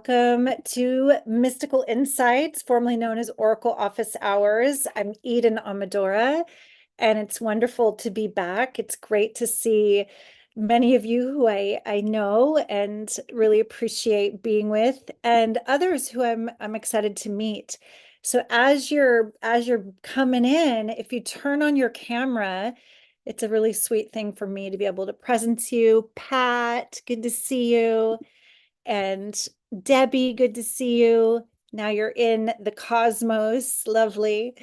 Welcome to Mystical Insights, formerly known as Oracle Office Hours. I'm Eden Amadora, and it's wonderful to be back. It's great to see many of you who I know and really appreciate being with, and others who I'm excited to meet. So as you're coming in, if you turn on your camera, it's a really sweet thing for me to be able to present you. Pat, good to see you. And Debbie, good to see you. Now you're in the cosmos. Lovely.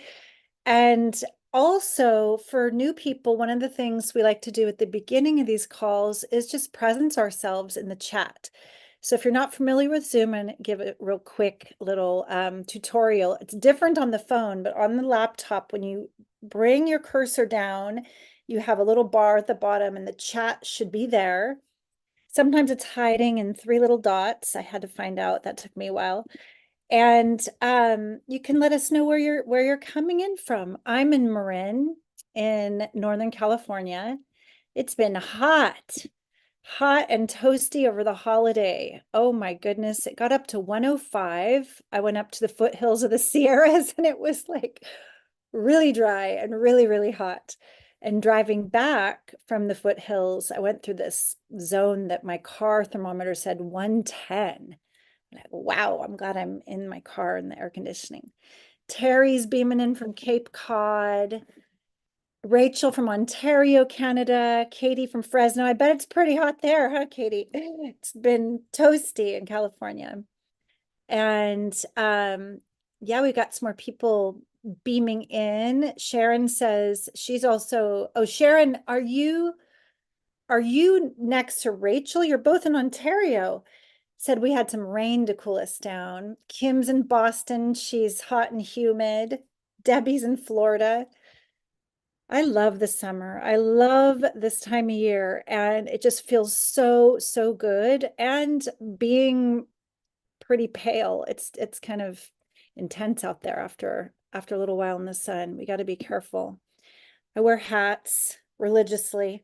And also, for new people, one of the things we like to do at the beginning of these calls is just presence ourselves in the chat. So if you're not familiar with Zoom, and give it a real quick little tutorial. It's different on the phone, but on the laptop, when you bring your cursor down, you have a little bar at the bottom, and the chat should be there. Sometimes it's hiding in three little dots. I had to find out. That took me a while. And you can let us know where you're coming in from. I'm in Marin in Northern California. It's been hot and toasty over the holiday. Oh my goodness, it got up to 105. I went up to the foothills of the Sierras and it was like really dry and really, really hot. And driving back from the foothills, I went through this zone that my car thermometer said 110. Like, wow, I'm glad I'm in my car in the air conditioning. Terry's beaming in from Cape Cod. Rachel from Ontario, Canada. Katie from Fresno. I bet it's pretty hot there, huh, Katie? It's been toasty in California. And yeah, we got some more people beaming in. Sharon says she's also, oh, Sharon, are you next to Rachel? You're both in Ontario. Said we had some rain to cool us down. Kim's in Boston. She's hot and humid. Debbie's in Florida. I love the summer. I love this time of year, and it just feels so, so good. And being pretty pale, it's kind of intense out there after a little while in the sun. We got to be careful. I wear hats religiously.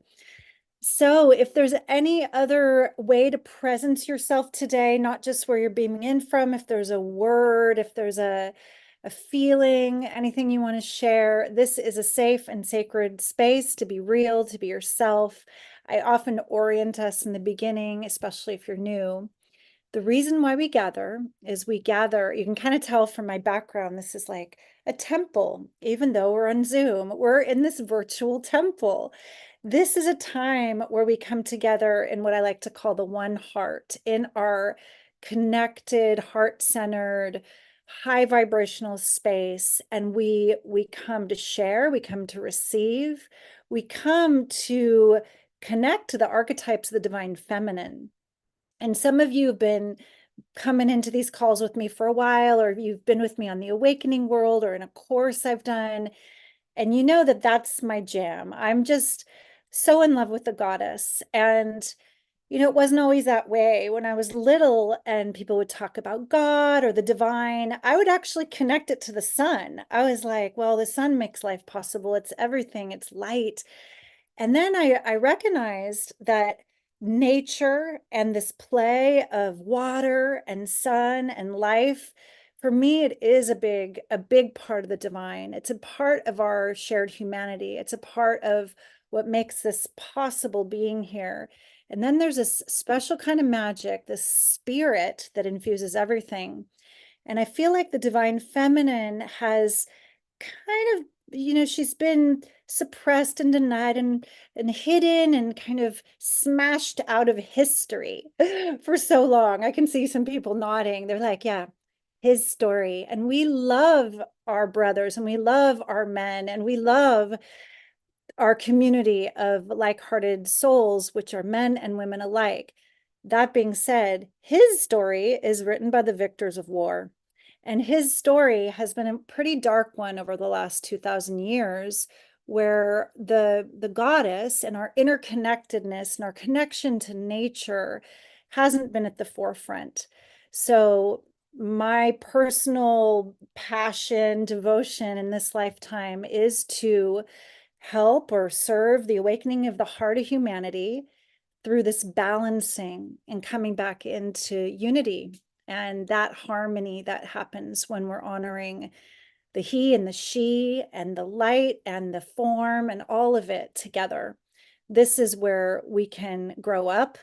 So if there's any other way to presence yourself today, not just where you're beaming in from, if there's a word, if there's a feeling, anything you want to share, this is a safe and sacred space to be real, to be yourself. I often orient us in the beginning, especially if you're new. The reason why we gather is we gather, you can kind of tell from my background, this is like a temple. Even though we're on Zoom, we're in this virtual temple. This is a time where we come together in what I like to call the one heart, in our connected, heart-centered, high vibrational space. And we come to share, we come to receive, we come to connect to the archetypes of the divine feminine. And some of you have been coming into these calls with me for a while, or you've been with me on the awakening world or in a course I've done. And you know that that's my jam. I'm just so in love with the goddess. And, it wasn't always that way. When I was little and people would talk about God or the divine, I would actually connect it to the sun. I was like, well, the sun makes life possible. It's everything, it's light. And then I recognized that nature and this play of water and sun and life, for me, it is a big part of the divine. It's a part of our shared humanity. It's a part of what makes this possible being here. And then there's this special kind of magic, this spirit that infuses everything. And I feel like the divine feminine has kind of, she's been suppressed and denied and hidden and kind of smashed out of history for so long. I can see some people nodding. They're like, yeah, his story. And we love our brothers and we love our men and we love our community of like-hearted souls, which are men and women alike. That being said, his story is written by the victors of war. And his story has been a pretty dark one over the last 2,000 years, where the goddess and our interconnectedness and our connection to nature hasn't been at the forefront. So my personal passion, devotion in this lifetime is to help or serve the awakening of the heart of humanity through this balancing and coming back into unity and that harmony that happens when we're honoring the he and the she and the light and the form and all of it together. This is where we can grow up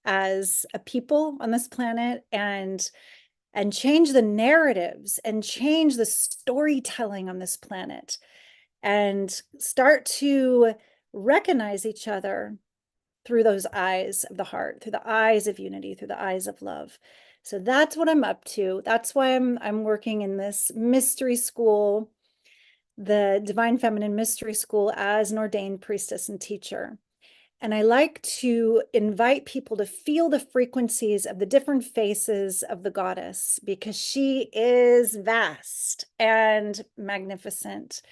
as a people on this planet and change the narratives and change the storytelling on this planet and start to recognize each other through those eyes of the heart, through the eyes of unity, through the eyes of love. So that's what I'm up to. That's why I'm working in this mystery school, the Divine Feminine Mystery School, as an ordained priestess and teacher. And I like to invite people to feel the frequencies of the different faces of the goddess, because she is vast and magnificent.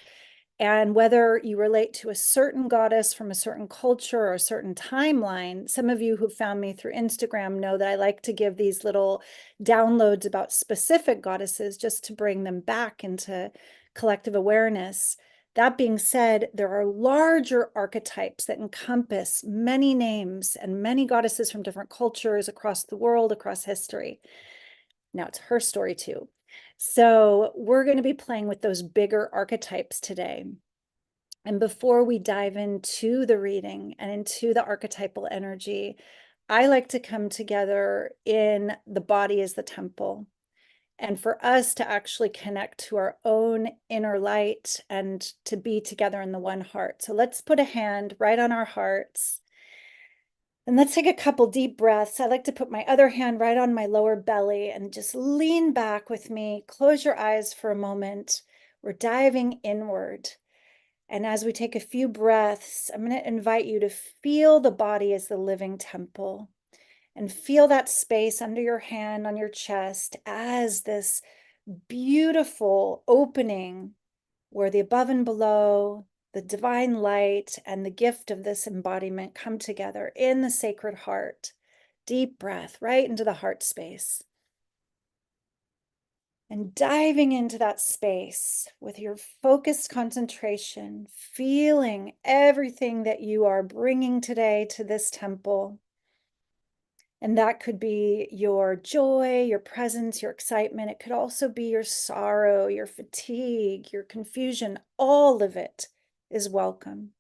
And whether you relate to a certain goddess from a certain culture or a certain timeline, some of you who found me through Instagram know that I like to give these little downloads about specific goddesses just to bring them back into collective awareness. That being said, there are larger archetypes that encompass many names and many goddesses from different cultures across the world, across history. Now it's her story too. So we're going to be playing with those bigger archetypes today. And before we dive into the reading and into the archetypal energy, I like to come together in the body as the temple, and for us to actually connect to our own inner light and to be together in the one heart. So let's put a hand right on our hearts. And let's take a couple deep breaths. I like to put my other hand right on my lower belly and just lean back with me. Close your eyes for a moment. We're diving inward. And as we take a few breaths, I'm going to invite you to feel the body as the living temple and feel that space under your hand on your chest as this beautiful opening where the above and below, the divine light, and the gift of this embodiment come together in the sacred heart. Deep breath right into the heart space. And diving into that space with your focused concentration, feeling everything that you are bringing today to this temple. And that could be your joy, your presence, your excitement. It could also be your sorrow, your fatigue, your confusion. All of it is welcome.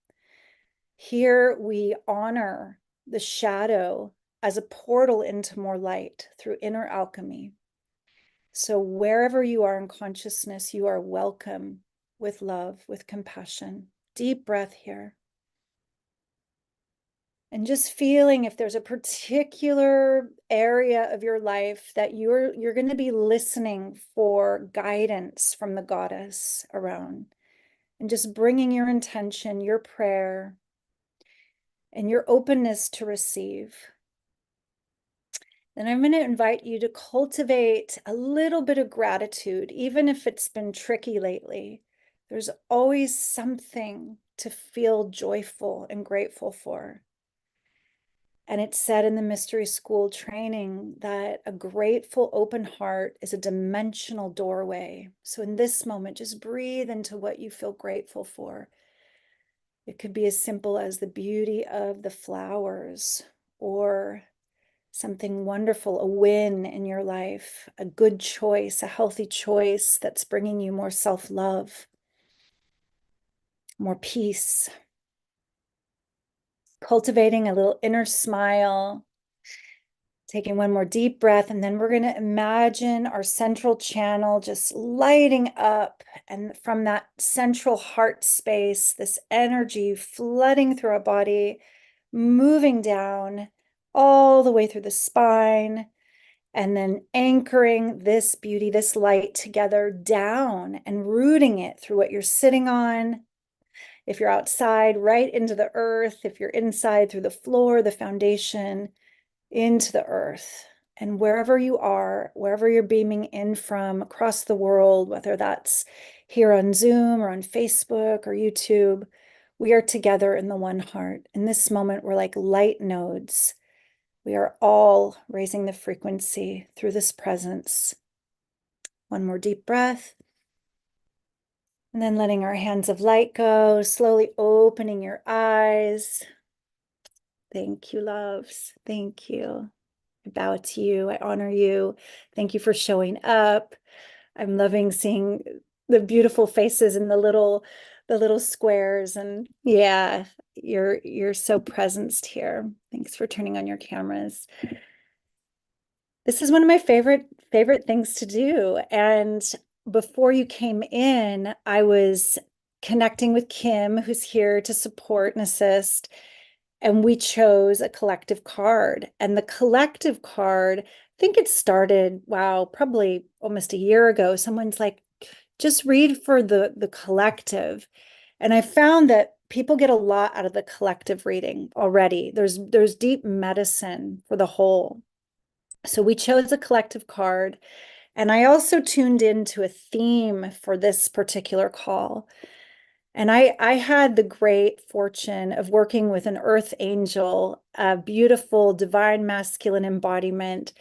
Here we honor the shadow as a portal into more light through inner alchemy. So wherever you are in consciousness, you are welcome with love, with compassion. Deep breath here. And just feeling if there's a particular area of your life that you're going to be listening for guidance from the goddess around, and just bringing your intention, your prayer, and your openness to receive. Then I'm going to invite you to cultivate a little bit of gratitude, even if it's been tricky lately. There's always something to feel joyful and grateful for. And it's said in the mystery school training that a grateful, open heart is a dimensional doorway. So in this moment, just breathe into what you feel grateful for. It could be as simple as the beauty of the flowers, or something wonderful, a win in your life, a good choice, a healthy choice that's bringing you more self-love, more peace. Cultivating a little inner smile. Taking one more deep breath, and then we're going to imagine our central channel just lighting up, and from that central heart space, this energy flooding through our body, moving down all the way through the spine, and then anchoring this beauty, this light together down and rooting it through what you're sitting on. If you're outside, right into the earth. If you're inside, through the floor, the foundation, into the earth. And wherever you are, wherever you're beaming in from across the world, whether that's here on Zoom or on Facebook or YouTube, we are together in the one heart. In this moment, we're like light nodes. We are all raising the frequency through this presence. One more deep breath. And then letting our hands of light go, slowly opening your eyes. Thank you, loves. Thank you. I bow to you. I honor you. Thank you for showing up. I'm loving seeing the beautiful faces in the little squares. And yeah, you're so presenced here. Thanks for turning on your cameras. This is one of my favorite things to do. And before you came in, I was connecting with Kim, who's here to support and assist. And we chose a collective card. And the collective card, I think it started, wow, probably almost a year ago. Someone's like, just read for the collective. And I found that people get a lot out of the collective reading already. There's deep medicine for the whole. So we chose a collective card. And I also tuned into a theme for this particular call. And I had the great fortune of working with an earth angel, a beautiful divine masculine embodiment.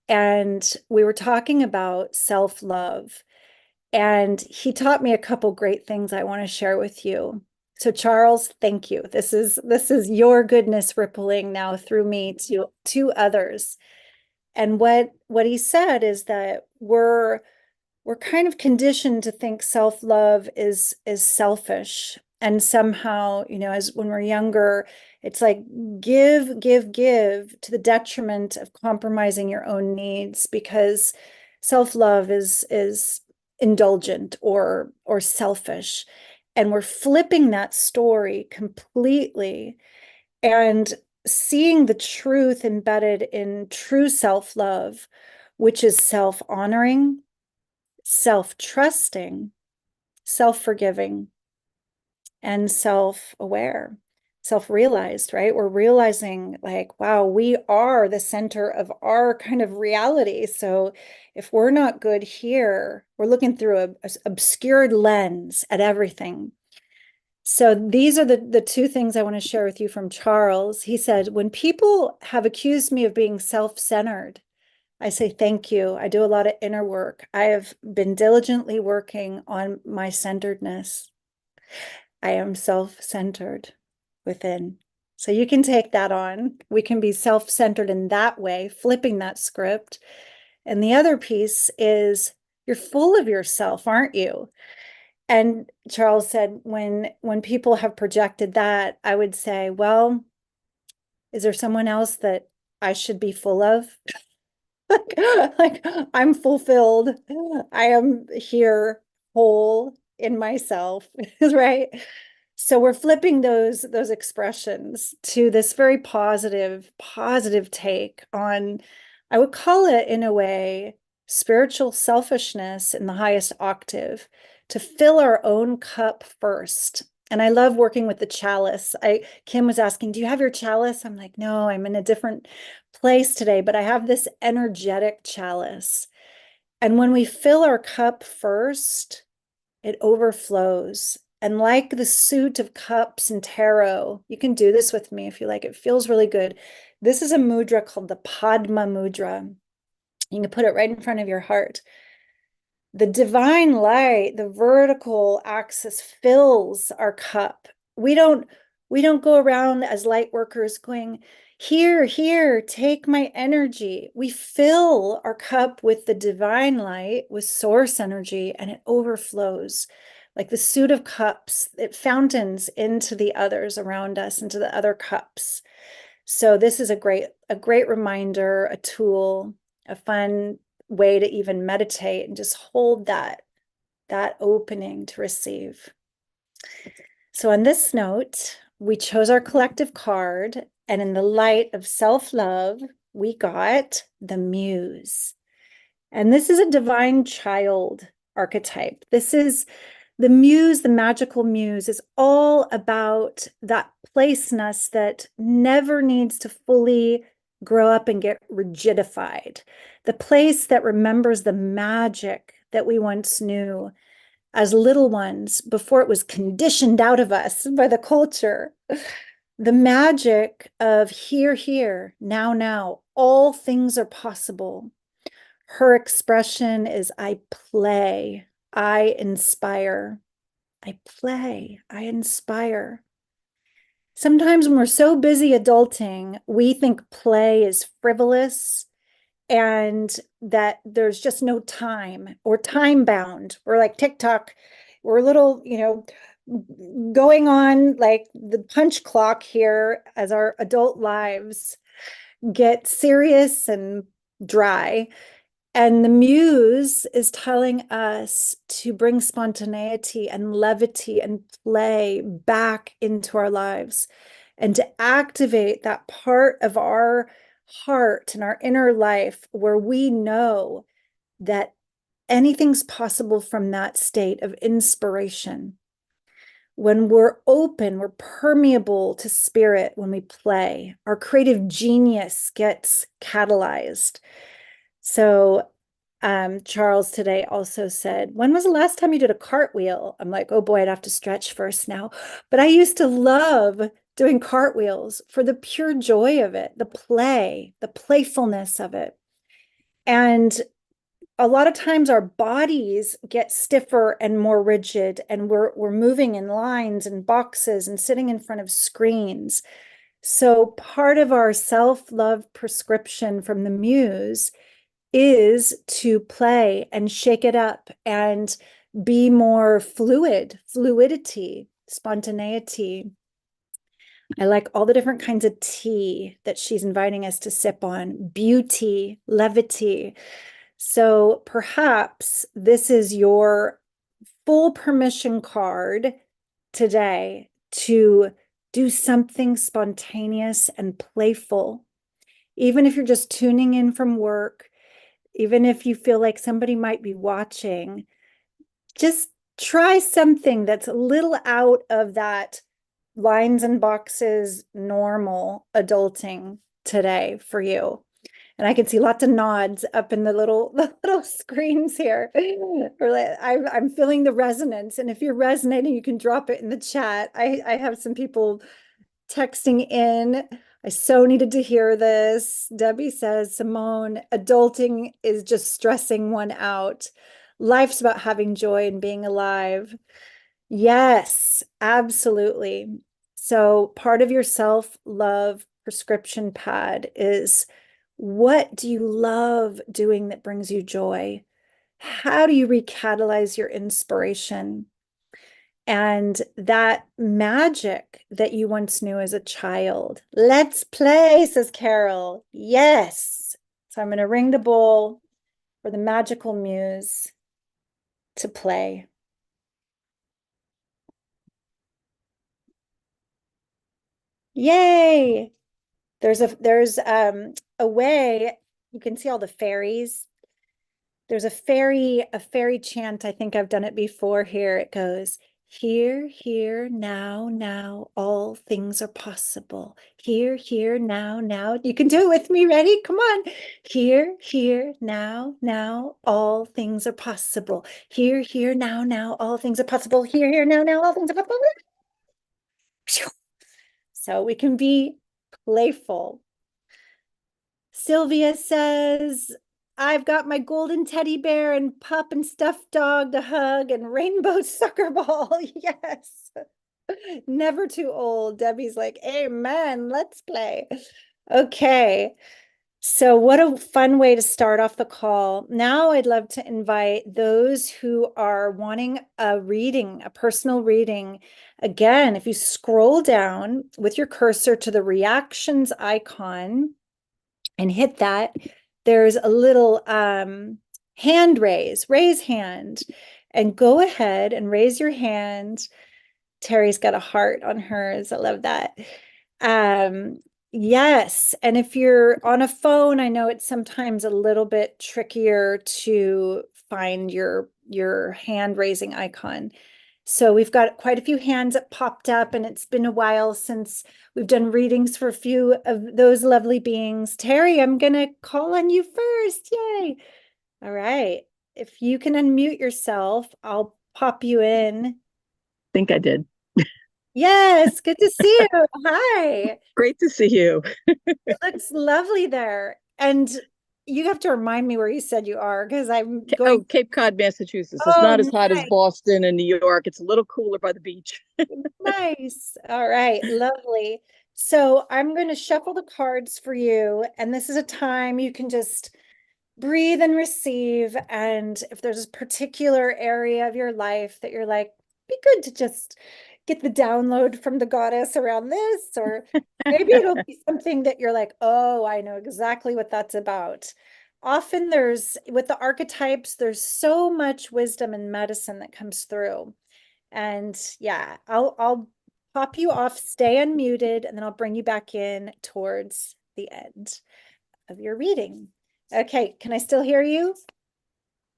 And we were talking about self-love. And he taught me a couple great things I want to share with you. So Charles, thank you. This is your goodness rippling now through me to others. And what he said is that we're kind of conditioned to think self-love is selfish. And somehow, as when we're younger, it's like give to the detriment of compromising your own needs, because self-love is indulgent or selfish. And we're flipping that story completely and seeing the truth embedded in true self-love, which is self-honoring, self-trusting, self-forgiving, and self-aware, self-realized, right? We're realizing like, wow, we are the center of our kind of reality. So if we're not good here, we're looking through a obscured lens at everything. So these are the two things I want to share with you from Charles. He said, when people have accused me of being self-centered, I say, thank you. I do a lot of inner work. I have been diligently working on my centeredness. I am self-centered within. So you can take that on. We can be self-centered in that way, flipping that script. And the other piece is you're full of yourself, aren't you? And Charles said, when people have projected that, I would say, well, is there someone else that I should be full of? like I'm fulfilled. I am here whole in myself, right? So we're flipping those expressions to this very positive take on, I would call it in a way, spiritual selfishness in the highest octave, to fill our own cup first. And I love working with the chalice. Kim was asking, do you have your chalice? I'm like, no, I'm in a different place today, but I have this energetic chalice. And when we fill our cup first, it overflows. And like the suit of cups in tarot, you can do this with me if you like. It feels really good. This is a mudra called the Padma mudra. You can put it right in front of your heart. The divine light, the vertical axis, fills our cup. We don't go around as light workers going, here, take my energy. We fill our cup with the divine light, with source energy, and it overflows. Like the suit of cups, it fountains into the others around us, into the other cups. So this is a great reminder, a tool, a fun way to even meditate and just hold that opening to receive. So on this note, we chose our collective card, and in the light of self-love, we got the Muse. And this is a divine child archetype. This is the Muse, the magical Muse, is all about that place in us that never needs to fully grow up and get rigidified. The place that remembers the magic that we once knew as little ones before it was conditioned out of us by the culture. The magic of here, now, all things are possible. Her expression is, I play, I inspire. I play, I inspire. Sometimes when we're so busy adulting, we think play is frivolous and that there's just no time or time bound. We're like TikTok. We're a little, going on like the punch clock here as our adult lives get serious and dry. And the muse is telling us to bring spontaneity and levity and play back into our lives and to activate that part of our heart and our inner life where we know that anything's possible from that state of inspiration. When we're open, we're permeable to spirit when we play. Our creative genius gets catalyzed. So Charles today also said, when was the last time you did a cartwheel? I'm like, oh boy, I'd have to stretch first now. But I used to love doing cartwheels for the pure joy of it, the play, the playfulness of it. And a lot of times our bodies get stiffer and more rigid, and we're moving in lines and boxes and sitting in front of screens. So part of our self-love prescription from the muse is to play and shake it up and be more fluidity, spontaneity. I like all the different kinds of tea that she's inviting us to sip on, beauty, levity. So perhaps this is your full permission card today to do something spontaneous and playful. Even if you're just tuning in from work, even if you feel like somebody might be watching, just try something that's a little out of that lines and boxes normal adulting today for you. And I can see lots of nods up in the little screens here. I'm feeling the resonance. And if you're resonating, you can drop it in the chat. I have some people texting in. I so needed to hear this. Debbie says, Simone, adulting is just stressing one out. Life's about having joy and being alive. Yes, absolutely. So part of your self-love prescription pad is, what do you love doing that brings you joy? How do you recatalyze your inspiration? And that magic that you once knew as a child. Let's play, says Carol. Yes. So I'm going to ring the bowl for the magical muse to play. Yay. There's a way you can see all the fairies. There's a fairy chant. I think I've done it before here. It goes, here, here, now, now, all things are possible. Here, here, now, now. You can do it with me. Ready? Come on. Here, here, now, now, all things are possible. Here, here, now, now, all things are possible. Here, here, now, now, all things are possible. So we can be playful. Sylvia says, I've got my golden teddy bear and pup and stuffed dog to hug and rainbow sucker ball. Yes. Never too old. Debbie's like, amen, let's play. Okay. So what a fun way to start off the call. Now I'd love to invite those who are wanting a reading, a personal reading. Again, if you scroll down with your cursor to the reactions icon and hit that, there's a little hand raise hand, and go ahead and raise your hand. Terry's got a heart on hers. I love that. Yes. And if you're on a phone, I know it's sometimes a little bit trickier to find your hand raising icon. So we've got quite a few hands that popped up, and it's been a while since we've done readings for a few of those lovely beings. Terry, I'm going to call on you first. Yay. All right. If you can unmute yourself, I'll pop you in. Think I did. Yes, good to see you. Hi. Great to see you. It looks lovely there. And you have to remind me where you said you are, because I'm going. Oh, Cape Cod, Massachusetts. It's Oh, not as hot as nice. Boston and New York. It's a little cooler by the beach. Nice. All right. Lovely. So I'm going to shuffle the cards for you. And this is a time you can just breathe and receive. And if there's a particular area of your life that you're like, be good to just get the download from the goddess around this, or maybe it'll be something that you're like, oh, I know exactly what that's about. Often with the archetypes, there's so much wisdom and medicine that comes through. And yeah, I'll pop you off, stay unmuted, and then I'll bring you back in towards the end of your reading. Okay, can I still hear you?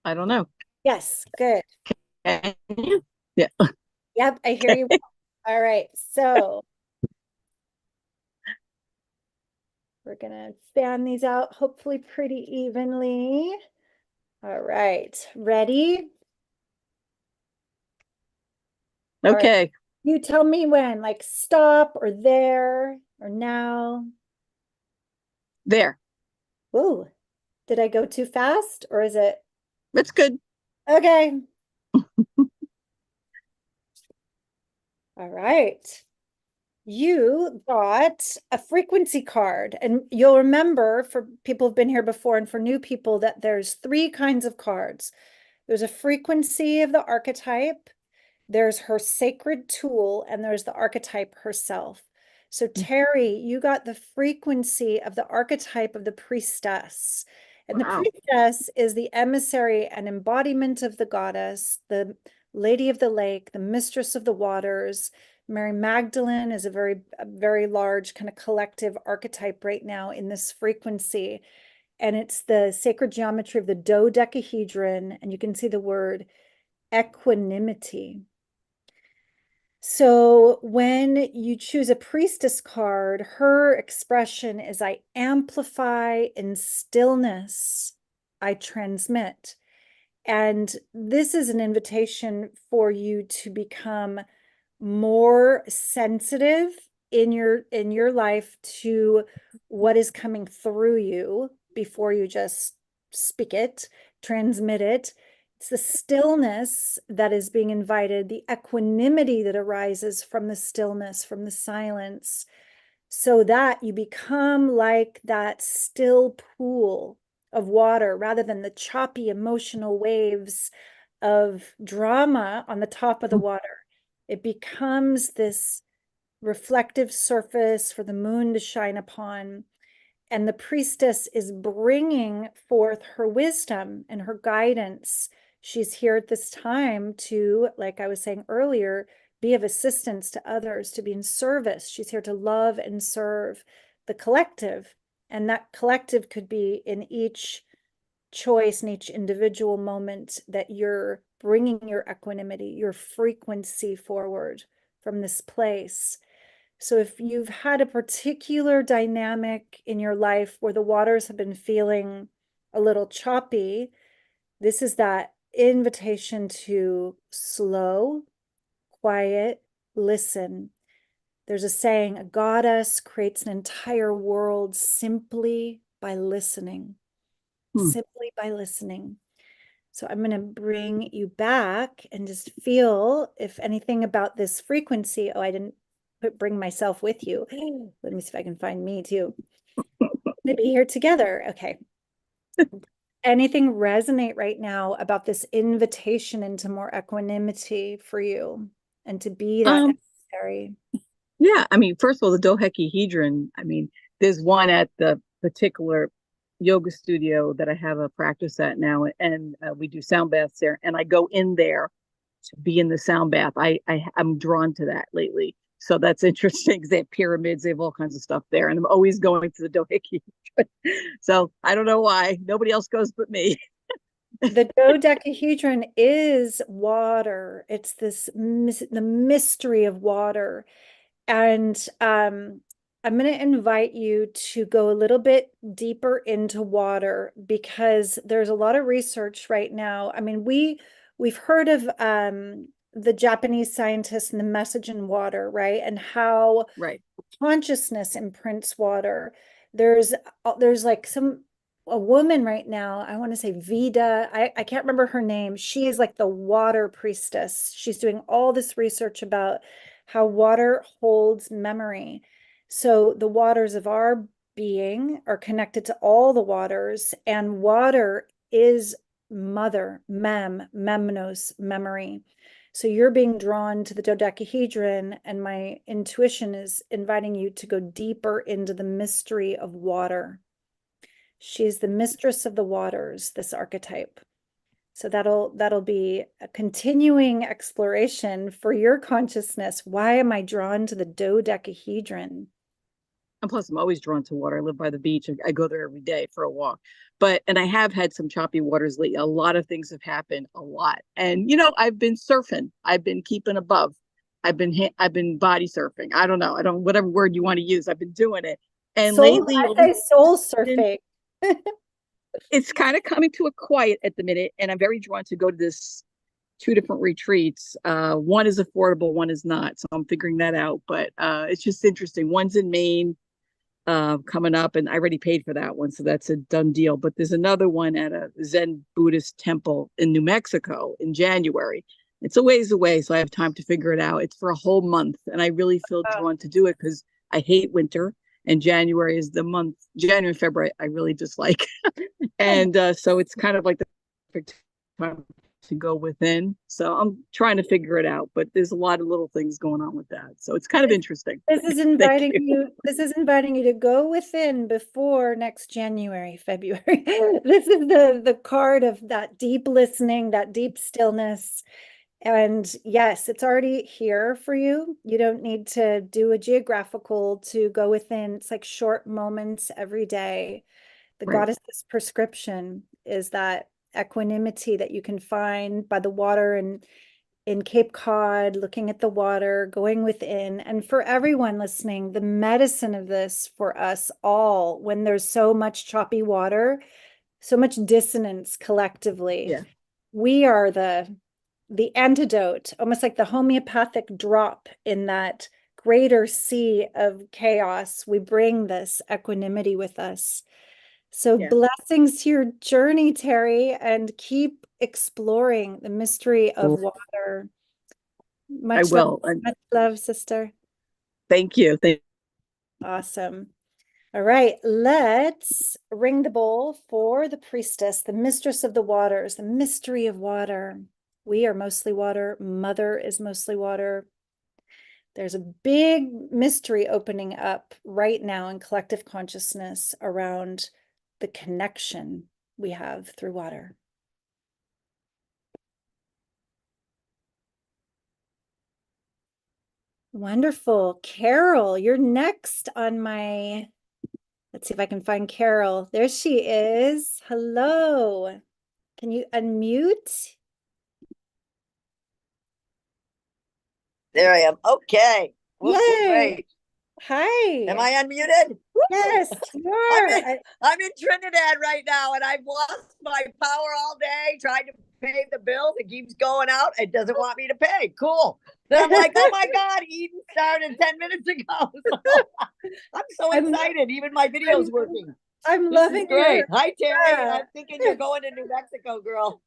I don't know. Yes, good. Can you? Yeah. Yep, I hear you. All right, so we're gonna fan these out hopefully pretty evenly. All right, ready? All right, Okay. you tell me when, like stop or there or now. There. Ooh, did I go too fast or is it That's good. okay? All right. You got a frequency card, and you'll remember for people who've been here before and for new people that there's three kinds of cards. There's a frequency of the archetype, there's her sacred tool, and there's the archetype herself. So, Terry, you got the frequency of the archetype of the priestess. And the Wow. priestess is the emissary and embodiment of the goddess, the lady of the lake, the mistress of the waters. Mary Magdalene is a very large kind of collective archetype right now in this frequency. And it's the sacred geometry of the dodecahedron. And you can see the word equanimity. So when you choose a priestess card, her expression is I amplify in stillness, I transmit. And this is an invitation for you to become more sensitive in your life to what is coming through you before you just speak it, transmit it. It's the stillness that is being invited, the equanimity that arises from the stillness, from the silence, so that you become like that still pool of water rather than the choppy emotional waves of drama on the top of the water. It becomes this reflective surface for the moon to shine upon. And the priestess is bringing forth her wisdom and her guidance. She's here at this time to, like I was saying earlier, be of assistance to others, to be in service. She's here to love and serve the collective. And that collective could be in each choice, in each individual moment that you're bringing your equanimity, your frequency forward from this place. So if you've had a particular dynamic in your life where the waters have been feeling a little choppy, this is that invitation to slow, quiet, listen. There's a saying, a goddess creates an entire world simply by listening, Hmm. simply by listening. So I'm going to bring you back and just feel if anything about this frequency. Oh, I didn't bring myself with you. Let me see if I can find me too. To be here together. Okay. Anything resonate right now about this invitation into more equanimity for you and to be that Um, emissary? yeah, I mean, first of all, the dodecahedron, I mean, there's one at the particular yoga studio that I have a practice at now, and we do sound baths there, and I go in there to be in the sound bath. I'm drawn to that lately. So that's interesting because they have pyramids, they have all kinds of stuff there, and I'm always going to the dodecahedron. So I don't know why nobody else goes but me. The dodecahedron is water. It's the mystery of water. And I'm going to invite you to go a little bit deeper into water because there's a lot of research right now. I mean, we've heard of the Japanese scientists and the message in water, right? And how Right. consciousness imprints water. There's like a woman right now, I want to say Vida, I can't remember her name. She is like the water priestess. She's doing all this research about how water holds memory. So the waters of our being, are connected to all the waters, and water is mother, memnos, memory. So you're being drawn to the dodecahedron, and my intuition is inviting you to go deeper into the mystery of water. She's the mistress of the waters, this archetype. So that'll be a continuing exploration for your consciousness. Why am I drawn to the dodecahedron? And plus, I'm always drawn to water. I live by the beach. I go there every day for a walk. And I have had some choppy waters lately. A lot of things have happened, a lot. And, I've been surfing. I've been keeping above. I've been body surfing. I don't, whatever word you want to use. I've been doing it. And Soul, lately, all of I a say soul sudden, surfing. it's kind of coming to a quiet at the minute. And I'm very drawn to go to this two different retreats. One is affordable, one is not. So I'm figuring that out. But it's just interesting. One's in Maine coming up, and I already paid for that one, so that's a done deal. But there's another one at a Zen Buddhist temple in New Mexico in January. It's a ways away, so I have time to figure it out. It's for a whole month, and I really feel drawn to do it because I hate winter, and January is the month. January, February, I really dislike, and so it's kind of like the perfect time to go within. So I'm trying to figure it out, but there's a lot of little things going on with that. So it's kind of interesting. This is inviting you to go within before next January, February. This is the card of that deep listening, that deep stillness. And yes, it's already here for you. You don't need to do a geographical to go within. It's like short moments every day. The Right. goddess's prescription is that equanimity that you can find by the water and in Cape Cod, looking at the water, going within. And for everyone listening, the medicine of this for us all, when there's so much choppy water, so much dissonance collectively, Yeah. we are the antidote, almost like the homeopathic drop in that greater sea of chaos. We bring this equanimity with us. So Yeah. blessings to your journey, Terry, and keep exploring the mystery of water. I will. Much love, sister. Thank you. Awesome. All right, let's ring the bowl for the priestess, the mistress of the waters, the mystery of water. We are mostly water. Mother is mostly water. There's a big mystery opening up right now in collective consciousness around the connection we have through water. Wonderful. Carol, you're next on my, let's see if I can find Carol. There she is. Hello. Can you unmute? There I am. Okay. Yay. Wait. Hi. Am I unmuted? Yes, you I'm are. in, I'm in Trinidad right now, and I've lost my power all day trying to pay the bills. It keeps going out. It doesn't want me to pay. Cool. Then I'm like, oh my God, Eden started 10 minutes ago. So I'm so excited. Even my video's working. I'm This loving is great. Hi, Terry. Yeah. I'm thinking you're going to New Mexico, girl.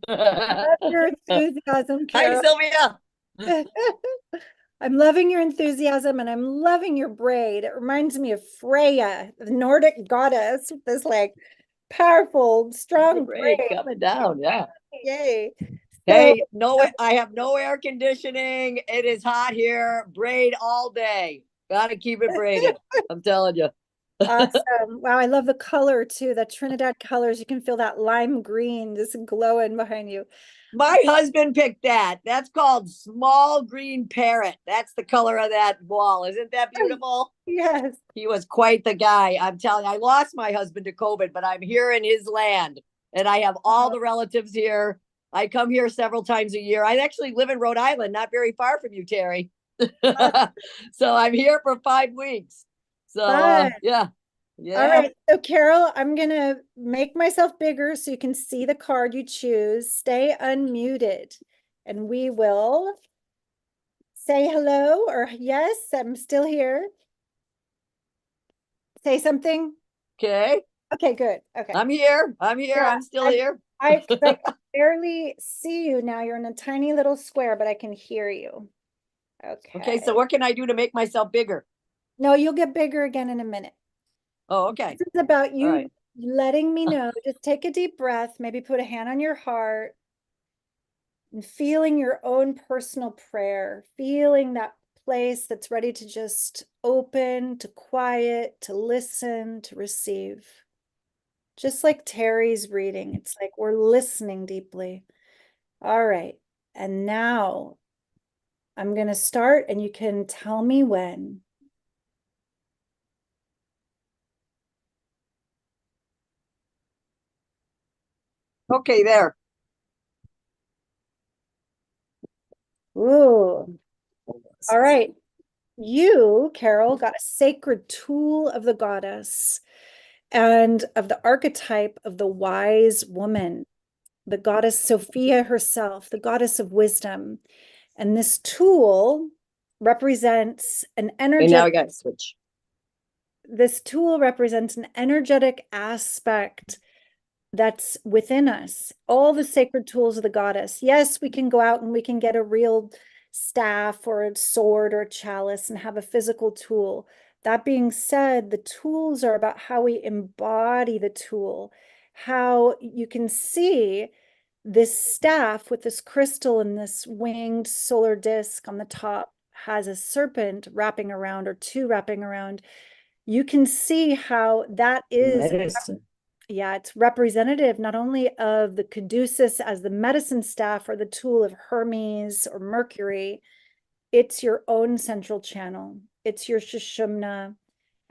Love your enthusiasm, Hi, Carol. Sylvia. I'm loving your enthusiasm and I'm loving your braid. It reminds me of Freya, the Nordic goddess, with this like powerful, strong braid coming down. Yeah. Yay. Hey, no, I have no air conditioning. It is hot here. Braid all day. Gotta keep it braided. I'm telling you. Awesome. Wow, I love the color too. The Trinidad colors. You can feel that lime green just glowing behind you. My husband picked that. That's called small green parrot. That's the color of that wall. Isn't that beautiful? Yes. He was quite the guy. I'm telling you, I lost my husband to COVID, but I'm here in his land and I have all the relatives here. I come here several times a year. I actually live in Rhode Island, not very far from you, Terry. So I'm here for 5 weeks. So yeah. All right. So Carol, I'm going to make myself bigger so you can see the card you choose. Stay unmuted and we will say hello or yes, I'm still here. Say something. Okay. Okay, good. Okay. I'm here. Yeah, I'm still here. I can barely see you now. You're in a tiny little square, but I can hear you. Okay. Okay, so what can I do to make myself bigger? No, you'll get bigger again in a minute. Oh, okay. This is about All you right. letting me know. Just take a deep breath, maybe put a hand on your heart and feeling your own personal prayer, feeling that place that's ready to just open, to quiet, to listen, to receive. Just like Terry's reading, it's like we're listening deeply. All right. And now I'm going to start and you can tell me when. Okay, there. Ooh. All right. You, Carol, got a sacred tool of the goddess and of the archetype of the wise woman, the goddess Sophia herself, the goddess of wisdom. And this tool represents an And now energetic, I got to switch. this tool represents an energetic aspect that's within us, all the sacred tools of the goddess. Yes, we can go out and we can get a real staff or a sword or a chalice and have a physical tool. That being said, the tools are about how we embody the tool, how you can see this staff with this crystal and this winged solar disc on the top has a serpent wrapping around or two wrapping around. You can see how that is, Medicine. yeah, it's representative not only of the caduceus as the medicine staff or the tool of Hermes or Mercury, it's your own central channel. It's your Sushumna,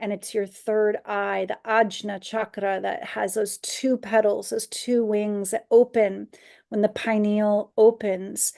and it's your third eye, the Ajna chakra that has those two petals, those two wings that open when the pineal opens.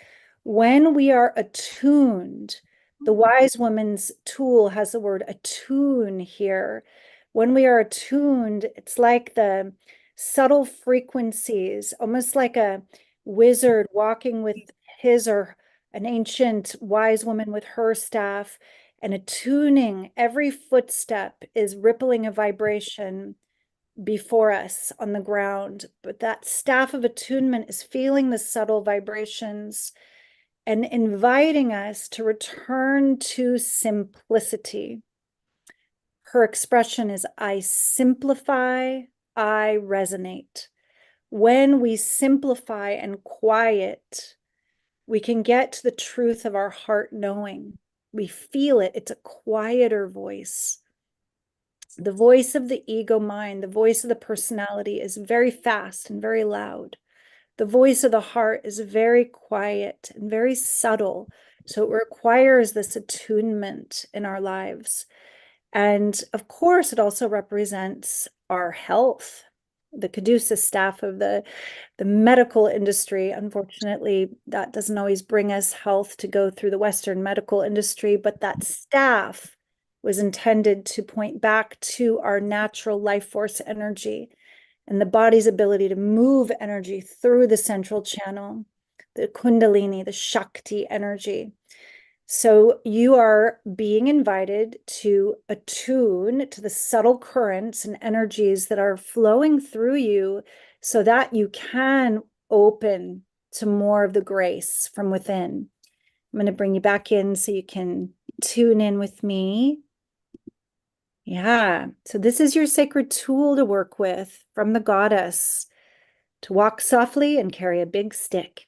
When we are attuned, the wise woman's tool has the word attune here. When we are attuned, it's like the subtle frequencies, almost like a wizard walking with his or an ancient wise woman with her staff and attuning. Every footstep is rippling a vibration before us on the ground, but that staff of attunement is feeling the subtle vibrations and inviting us to return to simplicity. Her expression is, I simplify, I resonate. When we simplify and quiet, we can get to the truth of our heart knowing. We feel it. It's a quieter voice. The voice of the ego mind, the voice of the personality is very fast and very loud. The voice of the heart is very quiet and very subtle. So it requires this attunement in our lives. And of course, it also represents our health. The caduceus staff of the medical industry. Unfortunately, that doesn't always bring us health to go through the Western medical industry, but that staff was intended to point back to our natural life force energy and the body's ability to move energy through the central channel, the Kundalini, the Shakti energy. So you are being invited to attune to the subtle currents and energies that are flowing through you so that you can open to more of the grace from within. I'm going to bring you back in so you can tune in with me. Yeah. So this is your sacred tool to work with from the goddess, to walk softly and carry a big stick.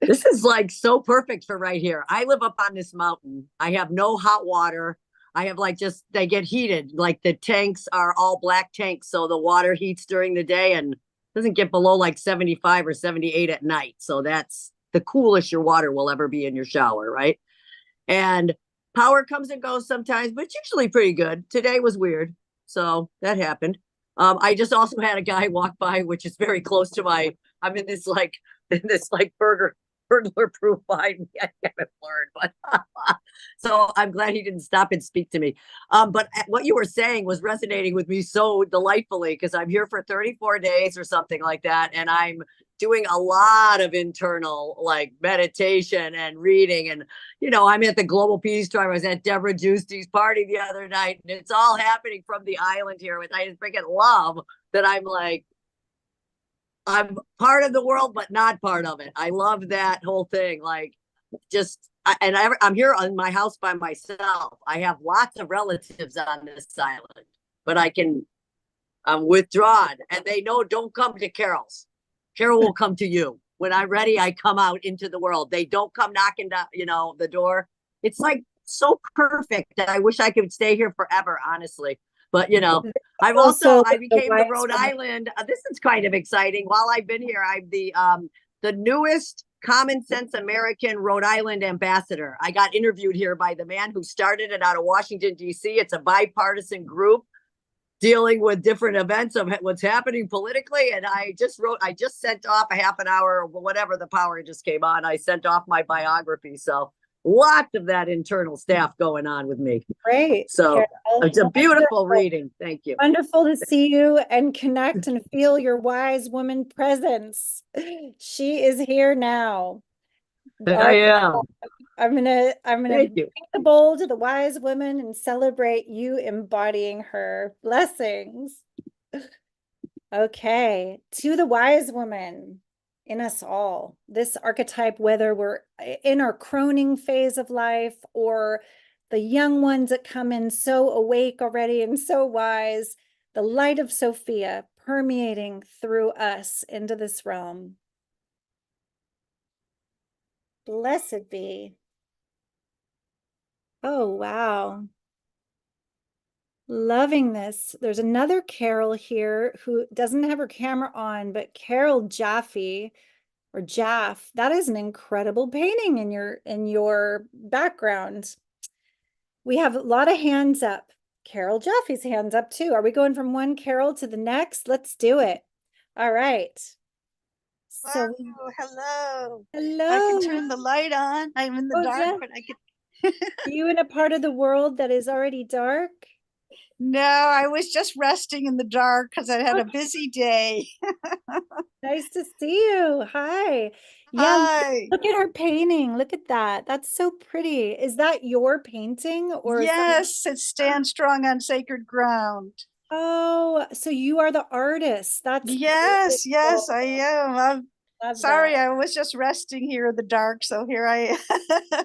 This is like so perfect for right here. I live up on this mountain. I have no hot water. I have like just they get heated. Like the tanks are all black tanks, so the water heats during the day and doesn't get below like 75 or 78 at night. So that's the coolest your water will ever be in your shower, right? And power comes and goes sometimes, but it's usually pretty good. Today was weird, so that happened. I just also had a guy walk by, which is very close to my. I'm in this like burglar proof behind me. I haven't learned, but so I'm glad he didn't stop and speak to me. But what you were saying was resonating with me so delightfully because I'm here for 34 days or something like that, and I'm doing a lot of internal like meditation and reading. And I'm at the Global Peace Tour. I was at Deborah Justy's party the other night, and it's all happening from the island here. With I just freaking love that I'm part of the world, but not part of it. I love that whole thing. Like, I'm here on my house by myself. I have lots of relatives on this island. but I'm withdrawn. And they know, don't come to Carol's. Carol will come to you. When I'm ready, I come out into the world. They don't come knocking down, the door. It's like so perfect that I wish I could stay here forever, honestly. But Also, I the became the wise Rhode woman. Island. This is kind of exciting. While I've been here, I'm the newest Common Sense American Rhode Island ambassador. I got interviewed here by the man who started it out of Washington, D.C. It's a bipartisan group dealing with different events of what's happening politically. And I just sent off a half an hour, whatever the power just came on. I sent off my biography. So lots of that internal staff going on with me. Great. So Carol. it's a beautiful Wonderful. reading. Thank you. Wonderful to see you and connect and feel your wise woman presence. She is here now. I am. I'm gonna Thank you. bring the bowl to the wise woman and celebrate you embodying her blessings. Okay, to the wise woman in us all. This archetype, whether we're in our croning phase of life or the young ones that come in so awake already and so wise, the light of Sophia permeating through us into this realm. Blessed be. Oh, wow. Loving this. There's another Carol here who doesn't have her camera on, but Carol Jaffe or Jaff, that is an incredible painting in your background. We have a lot of hands up. Carol Jaffe's hands up too. Are we going from one Carol to the next? Let's do it. All right. So hello. hello. I can turn the light on. I'm in the dark, yeah. but I can. Are you in a part of the world that is already dark? No, I was just resting in the dark because I had a busy day. Nice to see you. Hi. Yeah, Hi. look at her painting. Look at that. That's so pretty. Is that your painting or Yes, it stands strong on sacred ground. Oh, so you are the artist. That's Yes, beautiful. I am. I'm Love sorry, that. I was just resting here in the dark, so here I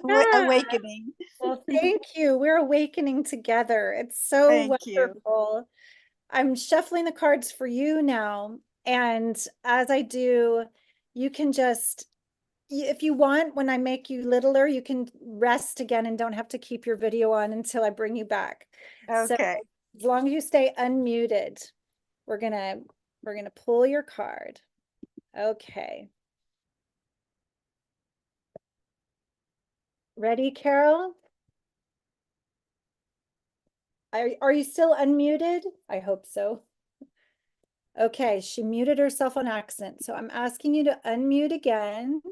Yeah. awakening. Well, thank you. We're awakening together. It's so Thank you. wonderful. I'm shuffling the cards for you now. And as I do, you can just, if you want, when I make you littler, you can rest again and don't have to keep your video on until I bring you back. So Okay. as long as you stay unmuted, we're gonna pull your card. Okay. Ready, Carol? Are you still unmuted? I hope so. Okay, she muted herself on accident. So I'm asking you to unmute again.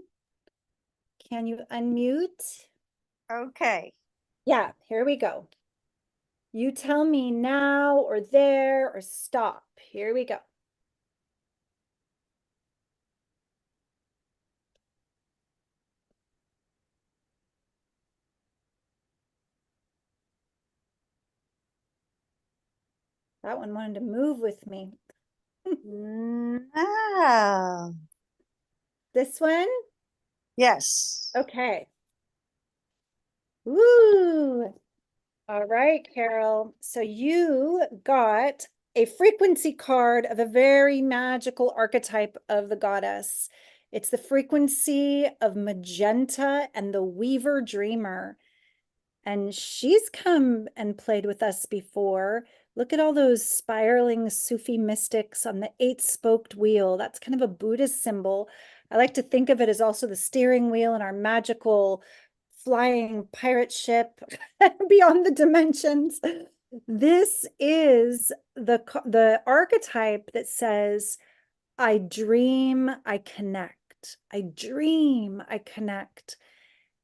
Can you unmute? Okay. Yeah, here we go. You tell me now or there or stop. Here we go. That one wanted to move with me. No. This one? Yes. Okay. Woo! All right, Carol. So you got a frequency card of a very magical archetype of the goddess. It's the frequency of magenta and the Weaver Dreamer. And she's come and played with us before. Look at all those spiraling Sufi mystics on the 8-spoked wheel. That's kind of a Buddhist symbol. I like to think of it as also the steering wheel in our magical flying pirate ship beyond the dimensions. This is the archetype that says, I dream, I connect. I dream, I connect.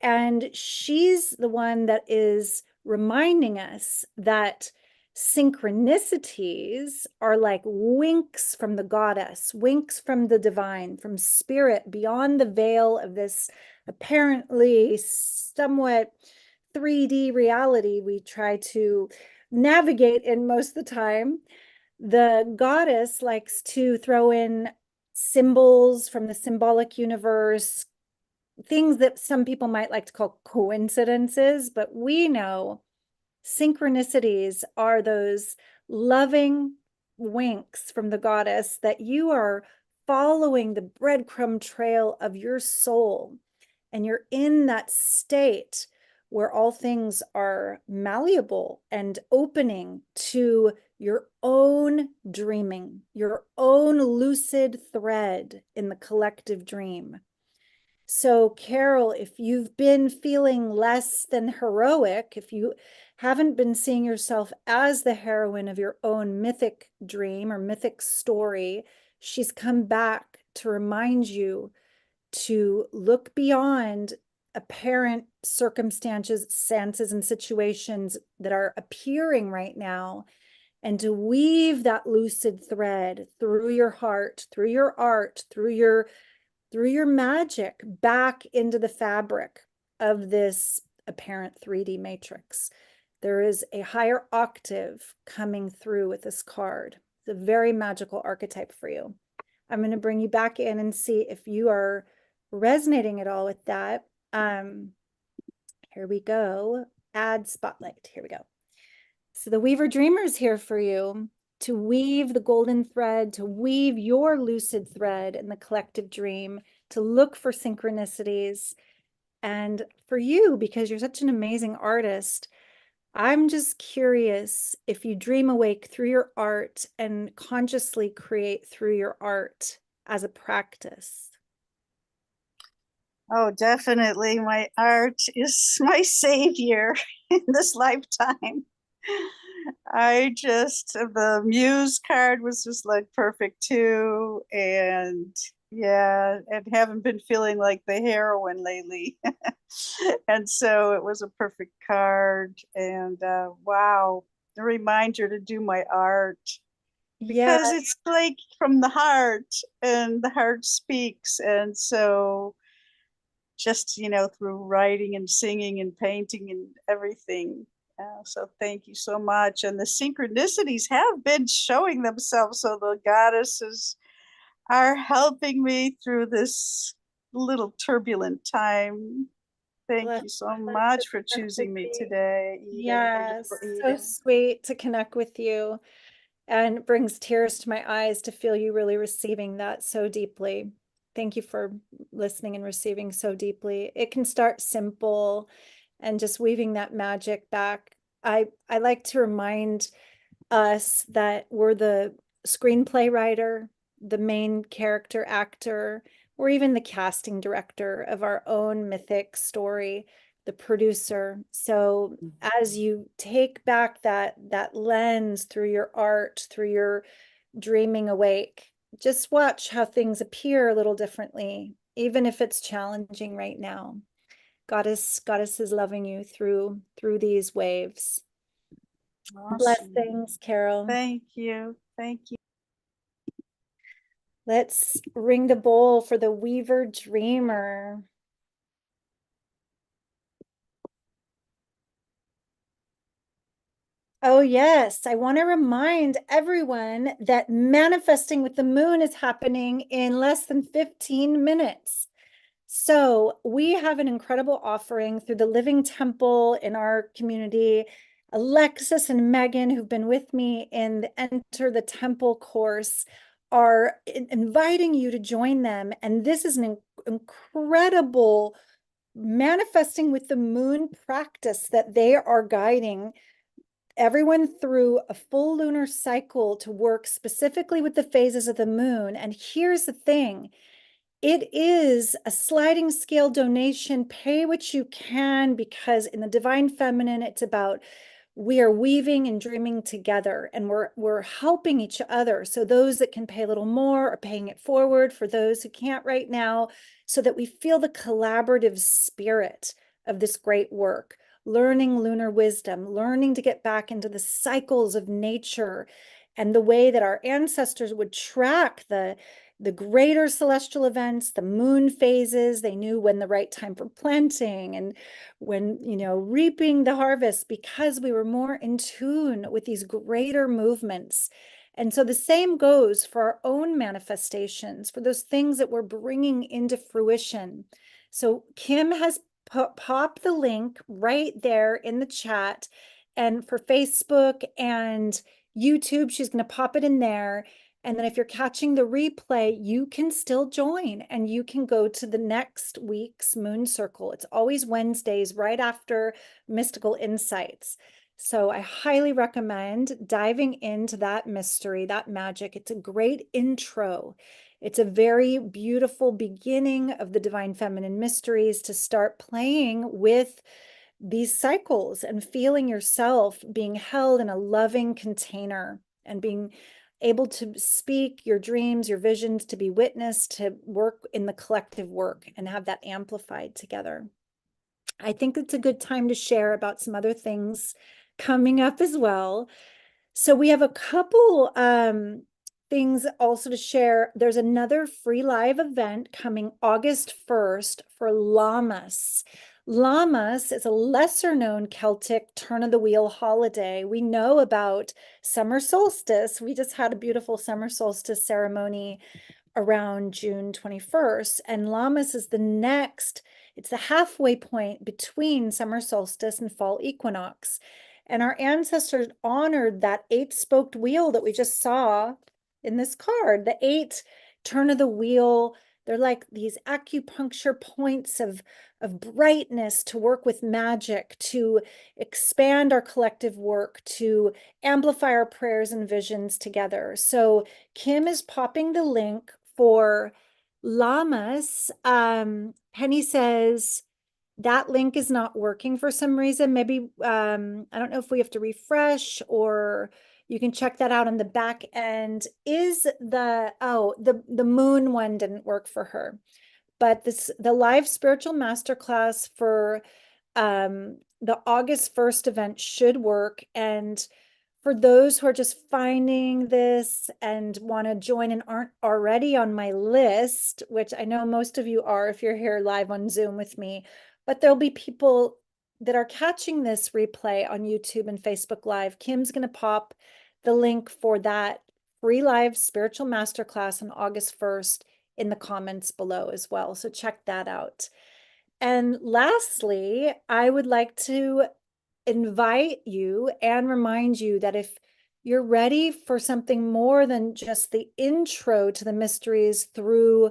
And she's the one that is reminding us that synchronicities are like winks from the goddess, winks from the divine, from spirit beyond the veil of this apparently somewhat 3D reality we try to navigate in most of the time. The goddess likes to throw in symbols from the symbolic universe, things that some people might like to call coincidences, but we know synchronicities are those loving winks from the goddess that you are following the breadcrumb trail of your soul, and you're in that state where all things are malleable and opening to your own dreaming, your own lucid thread in the collective dream. So, Carol, if you've been feeling less than heroic, if you haven't been seeing yourself as the heroine of your own mythic dream or mythic story, she's come back to remind you to look beyond apparent circumstances and situations that are appearing right now, and to weave that lucid thread through your heart, through your art, through your magic back into the fabric of this apparent 3D matrix. There is a higher octave coming through with this card. It's a very magical archetype for you. I'm going to bring you back in and see if you are resonating at all with that. Here we go. Add spotlight. Here we go. So the Weaver Dreamer is here for you to weave the golden thread, to weave your lucid thread in the collective dream, to look for synchronicities. And for you, because you're such an amazing artist, I'm just curious if you dream awake through your art and consciously create through your art as a practice. Oh, definitely. My art is my savior in this lifetime. The muse card was just like perfect too. And yeah, and haven't been feeling like the heroine lately. And so it was a perfect card. And wow, the reminder to do my art Yeah, because it's like from the heart and the heart speaks. And so just, through writing and singing and painting and everything. So thank you so much. And the synchronicities have been showing themselves. So the goddesses are helping me through this little turbulent time. Thank bless, you so bless much it, for bless choosing me it. today, Eden. Thank you Yes, for so Eden. sweet to connect with you, and it brings tears to my eyes to feel you really receiving that so deeply. Thank you for listening and receiving so deeply. It can start simple and just weaving that magic back. I like to remind us that we're the screenplay writer, the main character actor, or even the casting director of our own mythic story, the producer. So as you take back that lens through your art, through your dreaming awake, just watch how things appear a little differently, even if it's challenging right now. Goddess is loving you through these waves. Awesome. Blessings, Carol. Thank you. Thank you. Let's ring the bowl for the Weaver Dreamer. Oh, yes. I want to remind everyone that manifesting with the moon is happening in less than 15 minutes. So we have an incredible offering through the Living Temple in our community. Alexis and Megan, who've been with me in the Enter the Temple course, are inviting you to join them. And this is an incredible manifesting with the moon practice that they are guiding everyone through a full lunar cycle to work specifically with the phases of the moon. And here's the thing. It is a sliding scale donation. Pay what you can, because in the Divine Feminine, it's about we are weaving and dreaming together, and we're helping each other. So those that can pay a little more are paying it forward for those who can't right now, so that we feel the collaborative spirit of this great work, learning lunar wisdom, learning to get back into the cycles of nature and the way that our ancestors would track the greater celestial events, the moon phases. They knew when the right time for planting and when, reaping the harvest, because we were more in tune with these greater movements. And so the same goes for our own manifestations, for those things that we're bringing into fruition. So Kim has popped the link right there in the chat, and for Facebook and YouTube. She's going to pop it in there. And then if you're catching the replay, you can still join and you can go to the next week's Moon Circle. It's always Wednesdays right after Mystical Insights. So I highly recommend diving into that mystery, that magic. It's a great intro. It's a very beautiful beginning of the Divine Feminine mysteries to start playing with these cycles and feeling yourself being held in a loving container and being able to speak your dreams, your visions, to be witnessed, to work in the collective work and have that amplified together. I think it's a good time to share about some other things coming up as well. So we have a couple things also to share. There's another free live event coming August 1st for Lammas. Lammas is a lesser known Celtic turn of the wheel holiday. We know about summer solstice. We just had a beautiful summer solstice ceremony around June 21st. And Lammas is the next, it's the halfway point between summer solstice and fall equinox. And our ancestors honored that 8-spoked wheel that we just saw in this card, the 8 turn of the wheel. They're like these acupuncture points of brightness to work with magic, to expand our collective work, to amplify our prayers and visions together. So Kim is popping the link for Lammas. Penny says that link is not working for some reason. Maybe, I don't know if we have to refresh, or you can check that out on the back end. Is the moon one didn't work for her, but the live spiritual masterclass for the August 1st event should work. And for those who are just finding this and want to join and aren't already on my list, which I know most of you are if you're here live on Zoom with me, but there'll be people that are catching this replay on YouTube and Facebook Live. Kim's going to pop the link for that free live spiritual masterclass on August 1st in the comments below as well. So check that out. And lastly, I would like to invite you and remind you that if you're ready for something more than just the intro to the mysteries through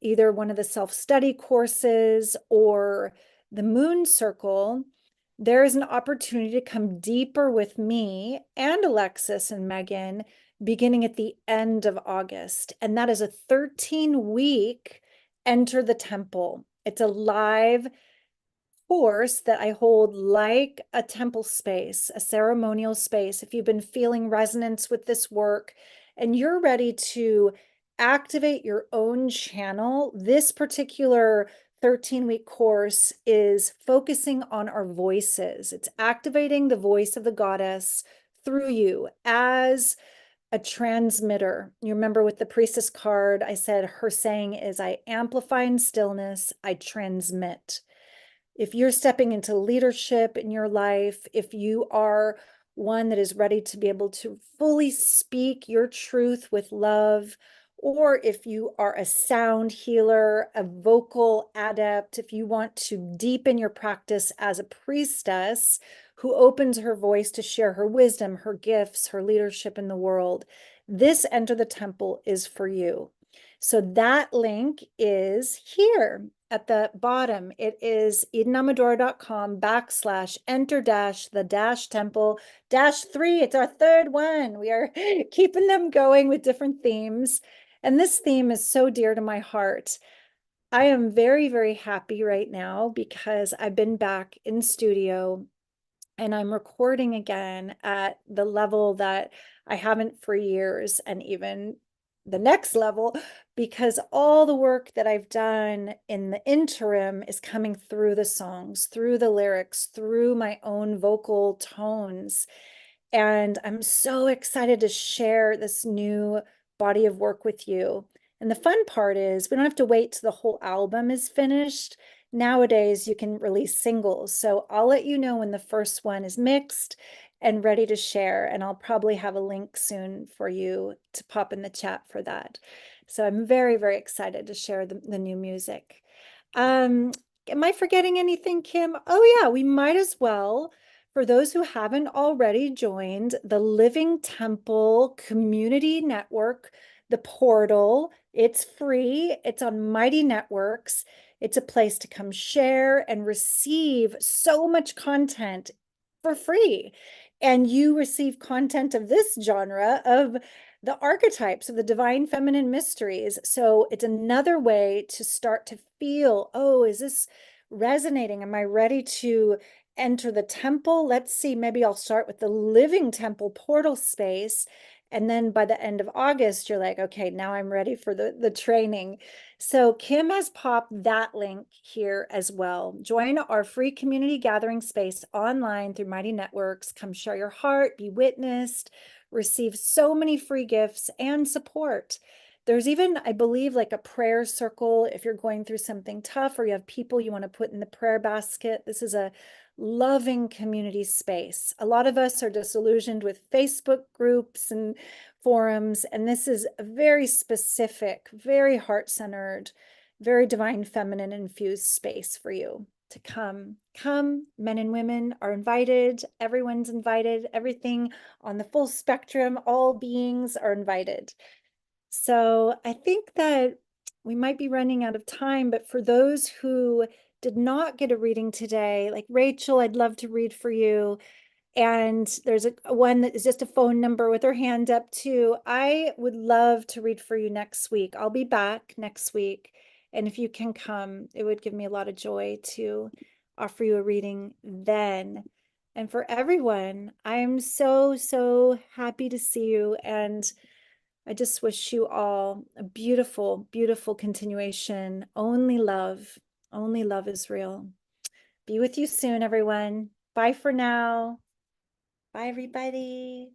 either one of the self-study courses or the Moon Circle, there is an opportunity to come deeper with me and Alexis and Megan beginning at the end of August. And that is a 13-week Enter the Temple. It's a live course that I hold like a temple space, a ceremonial space. If you've been feeling resonance with this work and you're ready to activate your own channel, this particular 13-week course is focusing on our voices. It's activating the voice of the goddess through you as a transmitter. You remember with the priestess card, I said her saying is, I amplify in stillness, I transmit. If you're stepping into leadership in your life, if you are one that is ready to be able to fully speak your truth with love, or if you are a sound healer, a vocal adept, if you want to deepen your practice as a priestess who opens her voice to share her wisdom, her gifts, her leadership in the world, this Enter the Temple is for you. So that link is here at the bottom. It is EdenAmadora.com/enter-the-temple-3. It's our third one. We are keeping them going with different themes. And this theme is so dear to my heart. I am very, very happy right now because I've been back in studio and I'm recording again at the level that I haven't for years, and even the next level, because all the work that I've done in the interim is coming through the songs, through the lyrics, through my own vocal tones. And I'm so excited to share this new body of work with you. And the fun part is we don't have to wait till the whole album is finished. Nowadays, you can release singles. So I'll let you know when the first one is mixed and ready to share. And I'll probably have a link soon for you to pop in the chat for that. So I'm very, very excited to share the new music. Am I forgetting anything, Kim? Oh yeah, we might as well For those who haven't already joined the Living Temple Community Network, the portal, it's free. It's on Mighty Networks. It's a place to come share and receive so much content for free. And you receive content of this genre of the archetypes of the divine feminine mysteries. So it's another way to start to feel, oh, is this resonating? Am I ready to enter the temple? Let's see, maybe I'll start with the Living Temple portal space. And then by the end of August, you're like, okay, now I'm ready for the training. So Kim has popped that link here as well. Join our free community gathering space online through Mighty Networks. Come share your heart, be witnessed, receive so many free gifts and support. There's even, I believe, like a prayer circle if you're going through something tough or you have people you want to put in the prayer basket. This is a loving community space. A lot of us are disillusioned with Facebook groups and forums, and this is a very specific, very heart-centered, very divine feminine infused space for you to come. Come, men and women are invited, everyone's invited, everything on the full spectrum, all beings are invited. So I think that we might be running out of time, but for those who did not get a reading today, like Rachel, I'd love to read for you. And there's a one that is just a phone number with her hand up too. I would love to read for you next week. I'll be back next week. And if you can come, it would give me a lot of joy to offer you a reading then. And for everyone, I'm so, so happy to see you. And I just wish you all a beautiful, beautiful continuation. Only love is real. Be with you soon, everyone. Bye for now. Bye, everybody.